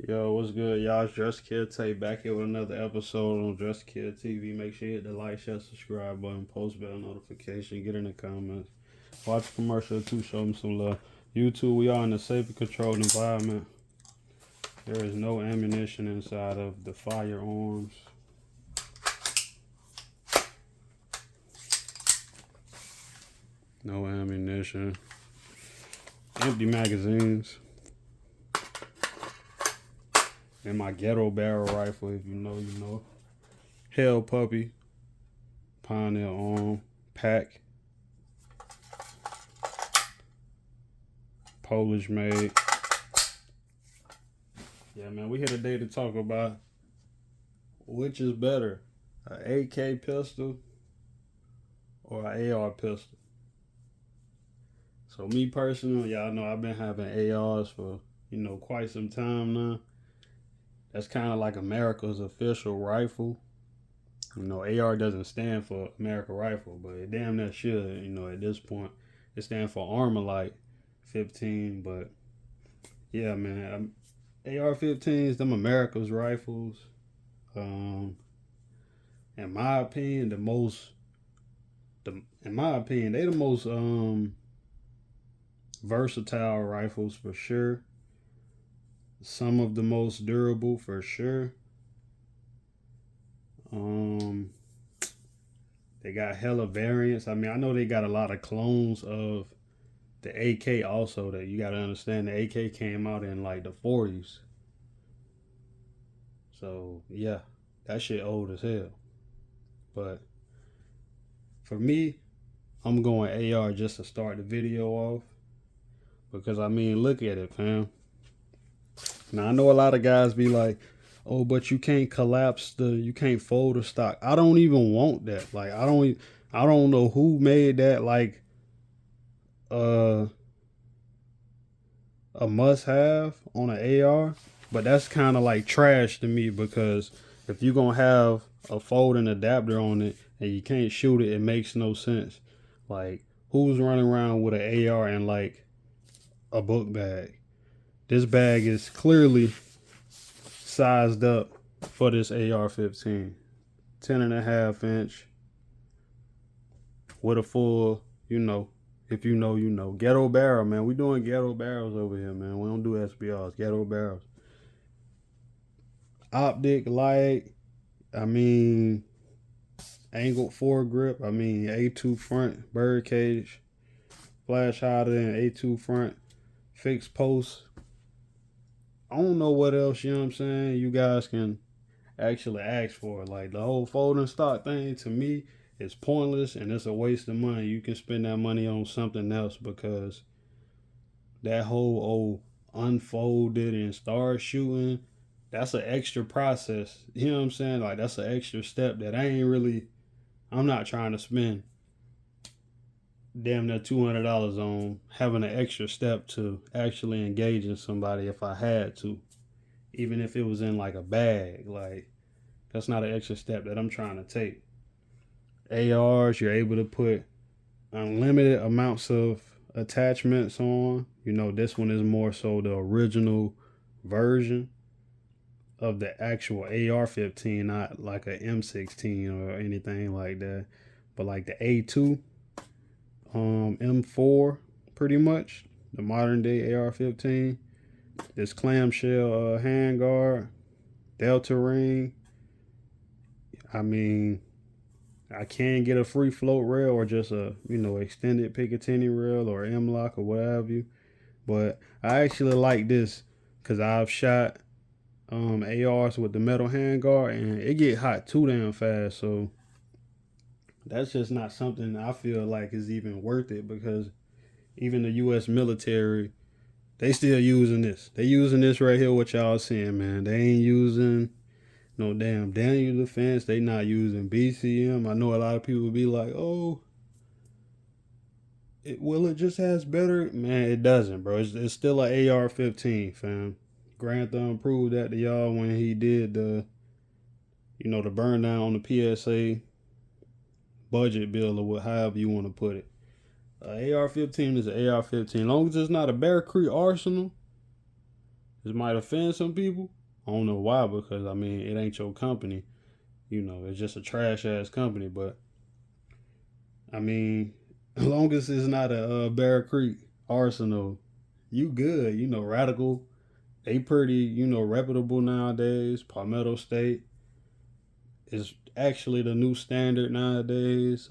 Yo, what's good, y'all? It's Just Kid Tay back here with another episode on Just Kid TV. Make sure you hit the like, share, subscribe button, post bell notification, get in the comments, watch a commercial too, show them some love. YouTube, we are in a safe and controlled environment. There is no ammunition inside of the firearms. No ammunition. Empty magazines. And my ghetto barrel rifle, if you know, you know. Hell Puppy. Pioneer Arm. Pack. Polish made. Yeah, man, we here today to talk about which is better, an AK pistol or an AR pistol. So me personally, y'all know I've been having ARs for, quite some time now. That's kind of like America's official rifle. AR doesn't stand for American Rifle, but it damn near should, at this point. It stands for Armalite 15, but yeah, man, AR-15s, them America's rifles. In my opinion, they the most versatile rifles for sure. Some of the most durable for sure. They got hella variants. I mean, I know they got a lot of clones of the AK also. That you gotta understand, the AK came out in like the 40s. So yeah, that shit old as hell. But for me, I'm going AR just to start the video off. Because I mean, look at it, fam. Now I know a lot of guys be like, "Oh, but you can't you can't fold the stock." I don't even want that. Like I don't know who made that like uh, a must have on an AR, but that's kind of like trash to me because if you're gonna have a folding adapter on it and you can't shoot it, it makes no sense. Like who's running around with an AR and like a book bag? This bag is clearly sized up for this AR-15. 10.5 inch with a full, if you know, you know. Ghetto barrel, man. We doing ghetto barrels over here, man. We don't do SBRs. Ghetto barrels. Optic light. I mean, angled foregrip. I mean, A2 front, bird cage, flash hider, and A2 front, fixed post. I don't know what else, you know what I'm saying, you guys can actually ask for. Like the whole folding stock thing to me is pointless and it's a waste of money. You can spend that money on something else because that whole unfold it and start shooting, that's an extra process. You know what I'm saying? Like that's an extra step that I'm not trying to spend damn near $200 on having an extra step to actually engaging somebody if I had to. Even if it was in like a bag. Like that's not an extra step that I'm trying to take. ARs, you're able to put unlimited amounts of attachments on. This one is more so the original version of the actual AR-15, not like a M16 or anything like that, but like the A2, M4, pretty much the modern day AR-15. This clamshell handguard, delta ring. I mean, I can get a free float rail or just a extended Picatinny rail or M-lock or whatever you. But I actually like this because I've shot ARs with the metal handguard and it get hot too damn fast. So that's just not something I feel like is even worth it because even the U.S. military, they still using this. They using this right here. What y'all seeing, man? They ain't using no damn Daniel Defense. They not using BCM. I know a lot of people be like, "Oh, it just has better." Man, it doesn't, bro. It's still an AR-15, fam. Grant Thumb proved that to y'all when he did the burn down on the PSA budget bill or however you want to put it. AR-15 is an AR-15. As long as it's not a Bear Creek Arsenal, This might offend some people. I don't know why, because I mean, it ain't your company. You know, it's just a trash ass company. But I mean, as long as it's not a Bear Creek Arsenal, you good. You know, Radical, they pretty, you know, reputable nowadays. Palmetto State is actually the new standard nowadays.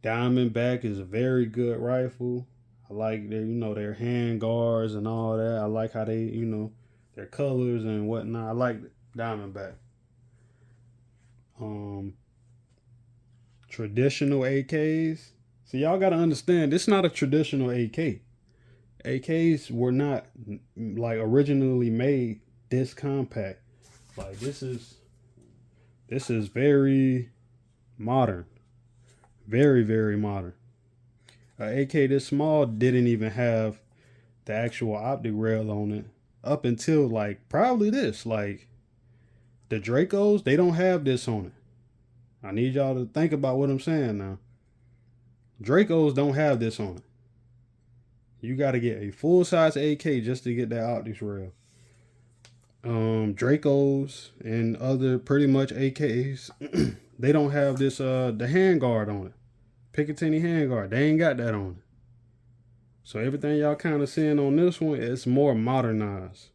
Diamondback is a very good rifle. I like their, you know, their hand guards and all that. I like how they, you know, their colors and whatnot. I like Diamondback. Um, Traditional AKs. So y'all gotta understand, this is not a traditional AK. AKs were not like originally made this compact. Like this is very modern, very very modern. AK this small didn't even have the actual optic rail on it up until like probably this. Like the Dracos, they don't have this on it. I need y'all to think about what I'm saying now. Dracos don't have this on it. You got to get a full size AK just to get that optics rail. Dracos and other pretty much AKs, they don't have this the handguard on it. Picatinny handguard, they ain't got that on it. So everything y'all kind of seeing on this one, it's more modernized.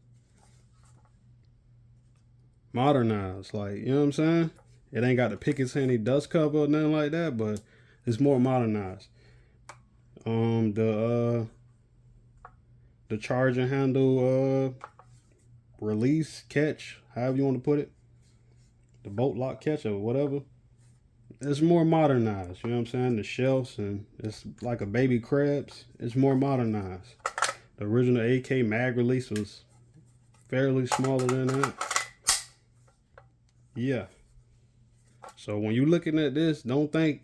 Modernized, like, you know what I'm saying? It ain't got the Picatinny dust cover or nothing like that, but it's more modernized. The charging handle release catch, however you want to put it, the bolt lock catch or whatever, it's more modernized. You know what I'm saying? The shelves, and it's like a baby crabs. It's more modernized. The original AK mag release was fairly smaller than that. Yeah. So when you're looking at this, don't think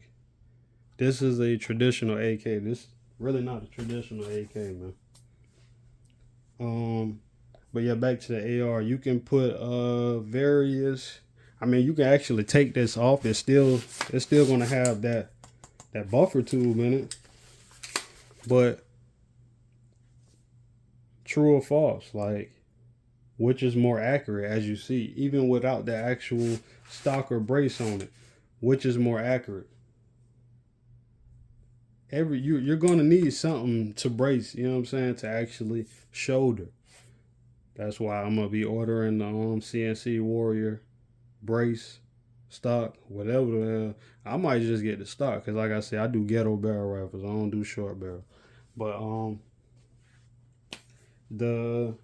this is a traditional AK. This really not a traditional AK, man. But yeah, back to the AR. You can put various. I mean, you can actually take this off. It's still gonna have that buffer tube in it. But true or false, like, which is more accurate? As you see, even without the actual stock or brace on it, which is more accurate? You're gonna need something to brace. You know what I'm saying? To actually shoulder. That's why I'm gonna be ordering the CNC Warrior brace, stock, whatever the hell. I might just get the stock because, like I said, I do ghetto barrel rifles. I don't do short barrel. But the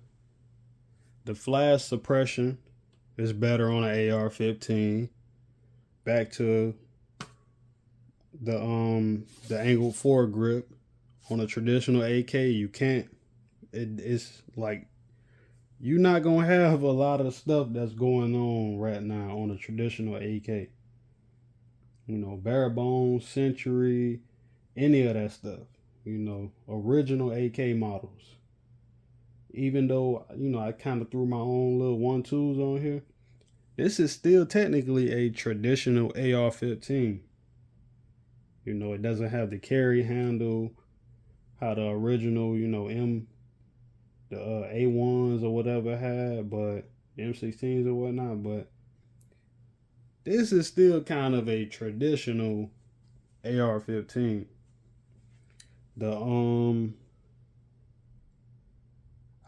flash suppression is better on an AR-15. Back to the angled foregrip on a traditional AK, you can't. It's like you're not gonna have a lot of stuff that's going on right now on a traditional AK. You know, bare bones, century, any of that stuff. You know, original AK models. Even though, you know, I kind of threw my own little 1-2s on here, this is still technically a traditional AR-15. You know, it doesn't have the carry handle, how the original, you know, the A1s or whatever had, but M16s or whatnot. But this is still kind of a traditional AR-15.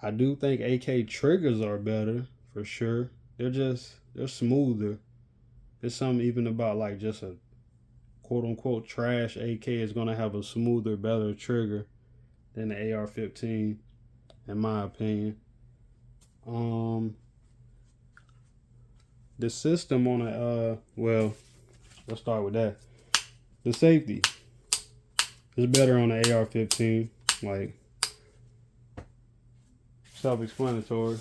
I do think AK triggers are better for sure. They're smoother. There's something even about like just a quote unquote trash AK is gonna have a smoother, better trigger than the AR-15, in my opinion. The system on well, let's start with that. The safety is better on the AR-15, like self-explanatory.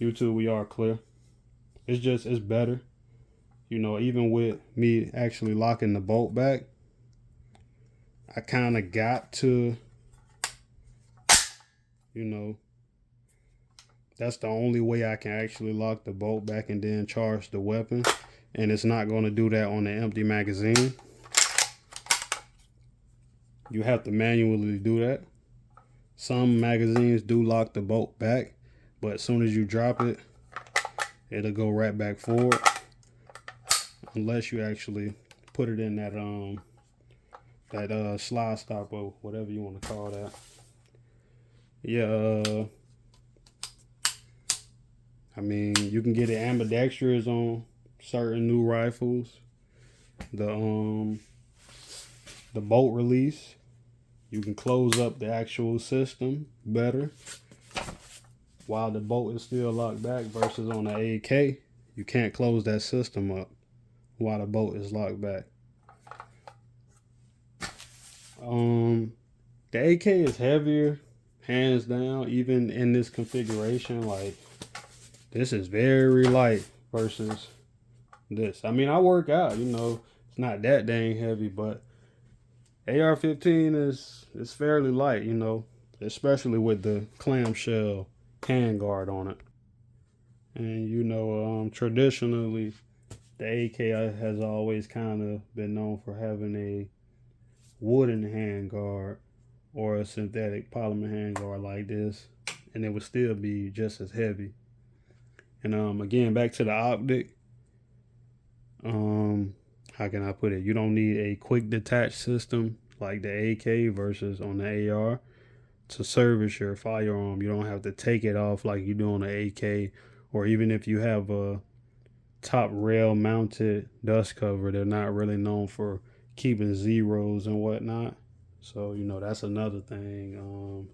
YouTube, we are clear. It's better. You know, even with me actually locking the bolt back, I kind of got to, you know, that's the only way I can actually lock the bolt back and then charge the weapon. And it's not going to do that on the empty magazine. You have to manually do that. Some magazines do lock the bolt back, but as soon as you drop it, it'll go right back forward, unless you actually put it in that slide stop or whatever you want to call that. Yeah, I mean, you can get it ambidextrous on certain new rifles. The bolt release, you can close up the actual system better while the bolt is still locked back, versus on the AK, you can't close that system up while the bolt is locked back. The AK is heavier, hands down, even in this configuration. Like, this is very light versus this. I mean, I work out, you know, it's not that dang heavy, but AR-15 is fairly light, you know, especially with the clamshell handguard on it. And you know, traditionally, the AK has always kind of been known for having a wooden handguard or a synthetic polymer handguard like this, and it would still be just as heavy. And again, back to the optic. How can I put it? You don't need a quick detach system like the AK versus on the AR to service your firearm. You don't have to take it off like you do on the AK, or even if you have a top rail mounted dust cover, they're not really known for keeping zeros and whatnot. So, you know, that's another thing.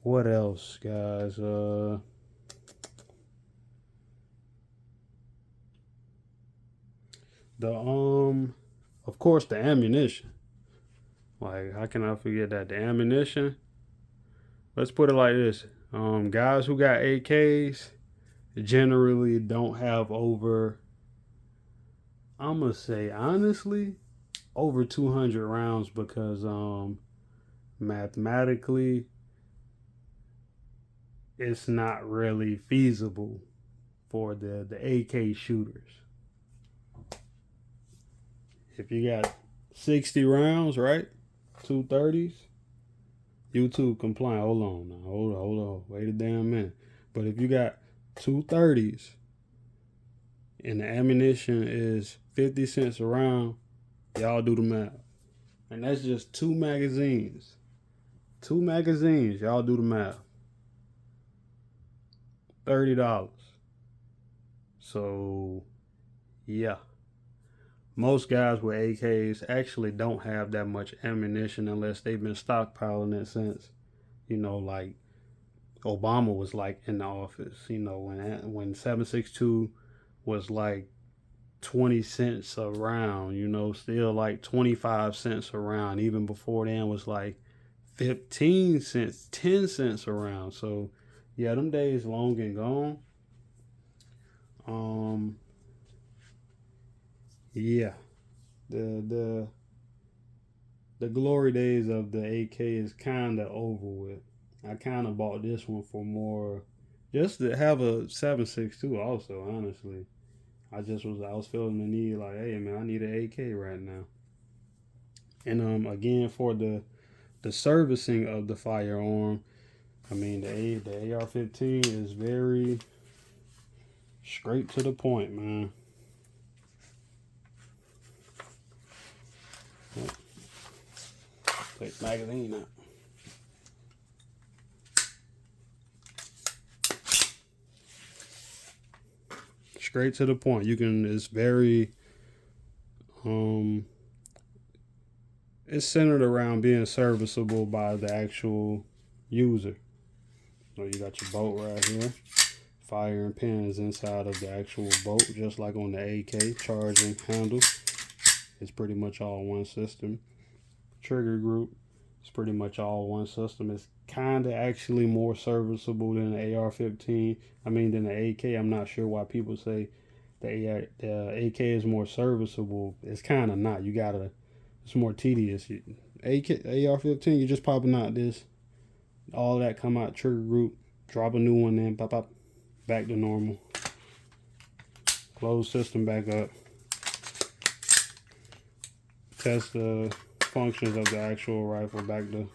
What else, guys? Of course, the ammunition. Like, how can I forget that? The ammunition. Let's put it like this. Guys who got AKs generally don't have over, I'm gonna say honestly, over 200 rounds, because mathematically it's not really feasible for the AK shooters. If you got 60 rounds, right? 230s, YouTube compliant. Hold on now. Hold on. Wait a damn minute. But if you got 230s and the ammunition is 50 cents a round, y'all do the math. And that's just 2 magazines. 2 magazines, y'all do the math. $30. So, yeah. Most guys with AKs actually don't have that much ammunition unless they've been stockpiling it since, you know, like Obama was like in the office. You know, when 7.62 was like 20 cents a round, you know, still like 25 cents a round. Even before then was like 15 cents, 10 cents a round. So yeah, them days long and gone. Yeah, the glory days of the AK is kind of over with. I kind of bought this one for more, just to have a 7.62. Also, honestly, I was feeling the need, like, hey man, I need an AK right now. And again, for the servicing of the firearm, I mean, the AR-15 is very straight to the point, man. Take the magazine out. Straight to the point. It's very, it's centered around being serviceable by the actual user. So you got your bolt right here. Fire and pin is inside of the actual bolt, just like on the AK. Charging handle is pretty much all one system. Trigger group is pretty much all one system. It's kind of actually more serviceable than the AR-15. I mean, than the AK. I'm not sure why people say the AK is more serviceable. It's kind of not. It's more tedious. AR-15, you're just popping out this. All that come out, trigger group, drop a new one in, pop, pop, back to normal. Close system back up. Test the functions of the actual rifle, back to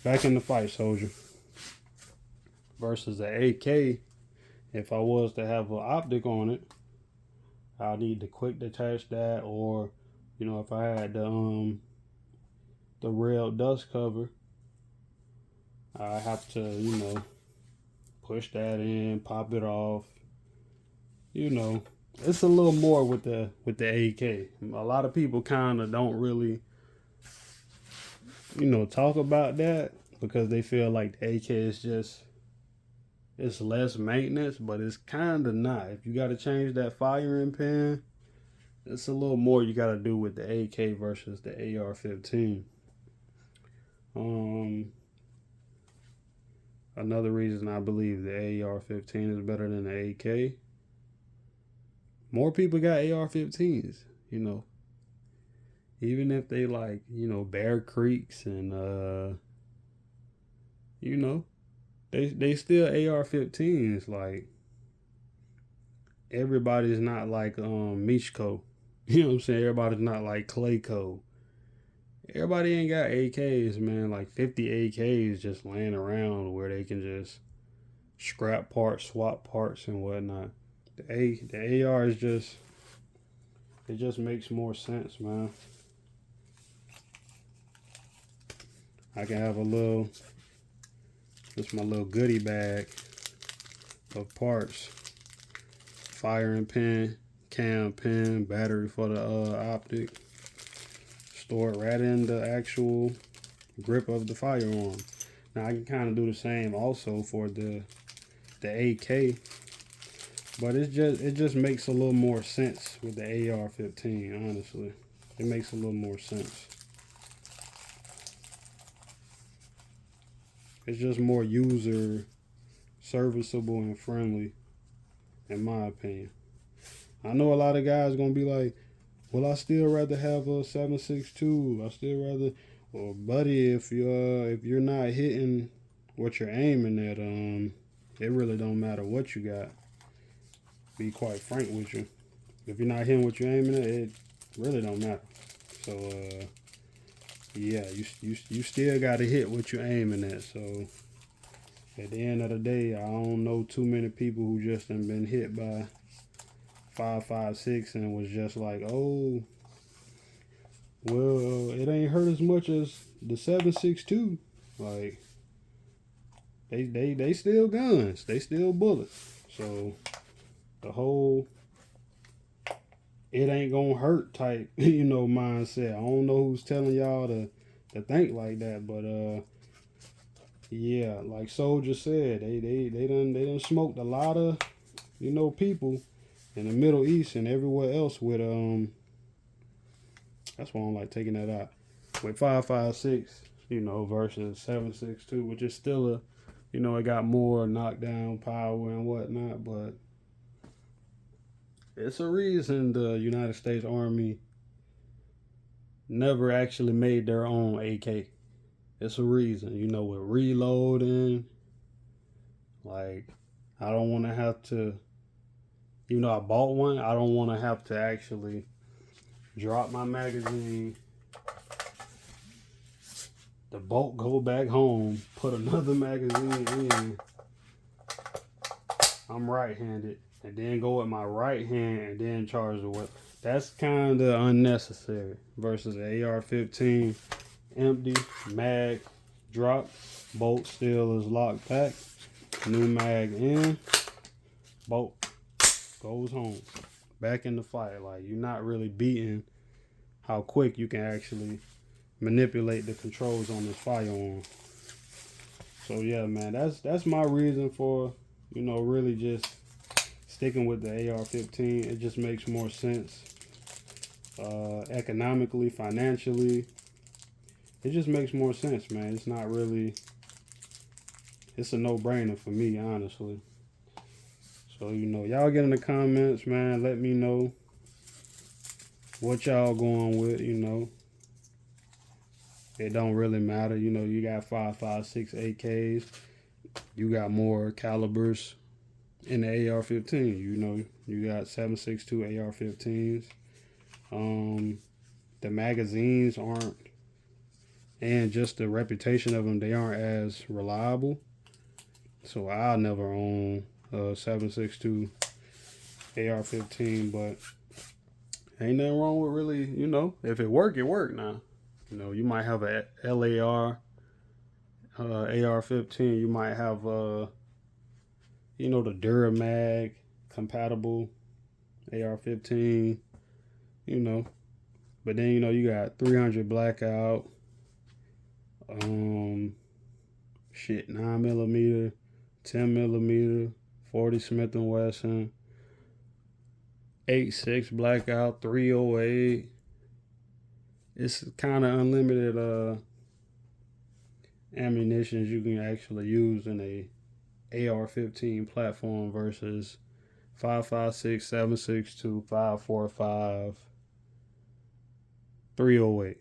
Back in the fight, soldier. Versus the AK, if I was to have an optic on it, I'll need to quick detach that, or if I had the rail dust cover, I have to push that in, pop it off. It's a little more with the AK. A lot of people kind of don't really talk about that because they feel like the AK is just, it's less maintenance, but it's kind of not. If you got to change that firing pin, it's a little more you got to do with the AK versus the AR-15. Another reason I believe the AR-15 is better than the AK. More people got AR-15s, even if they like, Bear Creeks and they still AR-15s. Like, everybody's not like Michko. You know what I'm saying? Everybody's not like Clayco. Everybody ain't got AKs, man. Like 50 AKs just laying around where they can just scrap parts, swap parts, and whatnot. The AR is just, it just makes more sense, man. I can have this my little goodie bag of parts. Firing pin, cam pin, battery for the optic. Store it right in the actual grip of the firearm. Now I can kind of do the same also for the AK, but it just makes a little more sense with the AR-15. Honestly, it makes a little more sense. It's just more user serviceable and friendly, in my opinion. I know a lot of guys gonna be like, well, I still rather have a 7.62. I still rather, well, buddy, if you're not hitting what you're aiming at, it really don't matter what you got. Be quite frank with you. If you're not hitting what you're aiming at, it really don't matter. So, yeah, you still got to hit what you're aiming at. So, at the end of the day, I don't know too many people who just have been hit by 5.56 and was just like, oh, well, it ain't hurt as much as the 7.62. Like, they still guns, they still bullets. So the whole it ain't gonna hurt type, mindset. I don't know who's telling y'all to think like that, but yeah, like Soldier said, they done smoked a lot of people in the Middle East and everywhere else with that's why I don't like taking that out, with 5.56, versus 7.62, which is still a, it got more knockdown power and whatnot, but it's a reason the United States Army never actually made their own AK. It's a reason, with reloading. Like, I don't want to have to, I bought one, I don't want to have to actually drop my magazine, the bolt go back home, put another magazine in. I'm right-handed, and then go with my right hand and then charge the weapon. That's kind of unnecessary. Versus the AR-15, empty, mag, drop, bolt still is locked packed, new mag in, bolt goes home. Back in the fight. Like, you're not really beating how quick you can actually manipulate the controls on this firearm. So yeah, man, that's my reason for, really just sticking with the AR-15. It just makes more sense. Economically, financially, it just makes more sense, man. It's not really, it's a no-brainer for me, honestly. So, y'all get in the comments, man. Let me know what y'all going with, It don't really matter. You got 5.56 AKs. You got more calibers in the AR-15. You got 7.62 AR-15s. The magazines aren't, and just the reputation of them, they aren't as reliable. So I'll never own a 7.62 AR-15, but ain't nothing wrong with really, if it work, it work now. You might have a LAR, AR-15. You might have, the Duramag compatible AR-15, But then, you got 300 blackout, 9mm, 10mm, 40 Smith & Wesson, 8.6 blackout, 308. It's kind of unlimited ammunitions you can actually use in a AR-15 platform versus 5.56, 7.62, 5.45, 308.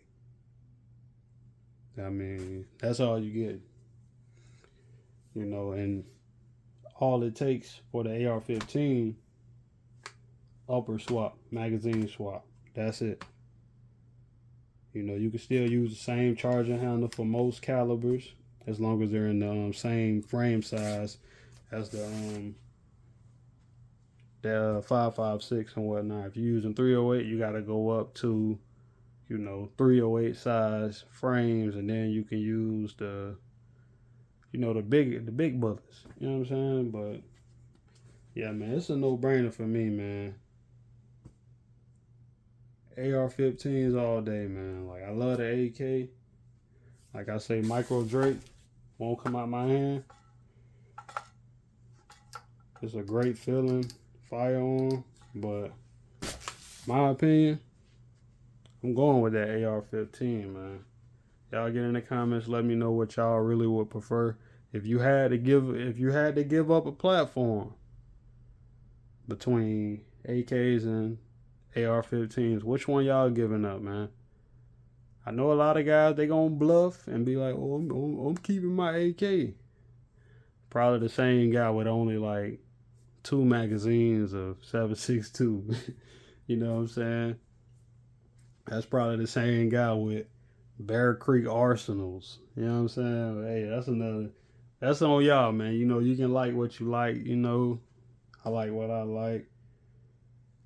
I mean, that's all you get. And all it takes for the AR-15, upper swap, magazine swap. That's it. You can still use the same charging handle for most calibers as long as they're in the same frame size as the 5.56 and whatnot. If you're using 308, you got to go up to 308 size frames, and then you can use the the big bullets. You know what I'm saying? But yeah, man, it's a no-brainer for me, man. AR-15s all day, man. Like, I love the AK. Like I say, Micro Drake won't come out my hand. It's a great feeling, firearm, but my opinion, I'm going with that AR-15, man. Y'all get in the comments, let me know what y'all really would prefer. If you had to give up a platform between AKs and AR-15s, which one y'all giving up, man? I know a lot of guys, they gonna bluff and be like, "Oh, I'm keeping my AK." Probably the same guy with only like 2 magazines of 7.62. You know what I'm saying? That's probably the same guy with Bear Creek Arsenals. You know what I'm saying? Hey, that's on y'all, man. You can like what you like. I like what I like.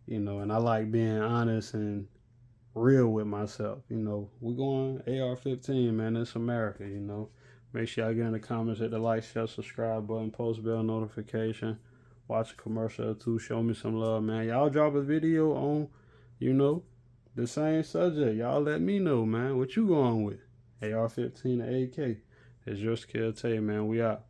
And I like being honest and real with myself. We going AR-15, man. It's America. Make sure y'all get in the comments, hit the like, share, subscribe button, post bell notification, watch a commercial or two, show me some love, man. Y'all drop a video on, the same subject. Y'all let me know, man. What you going with? AR-15 or AK? It's your skill, man. We out.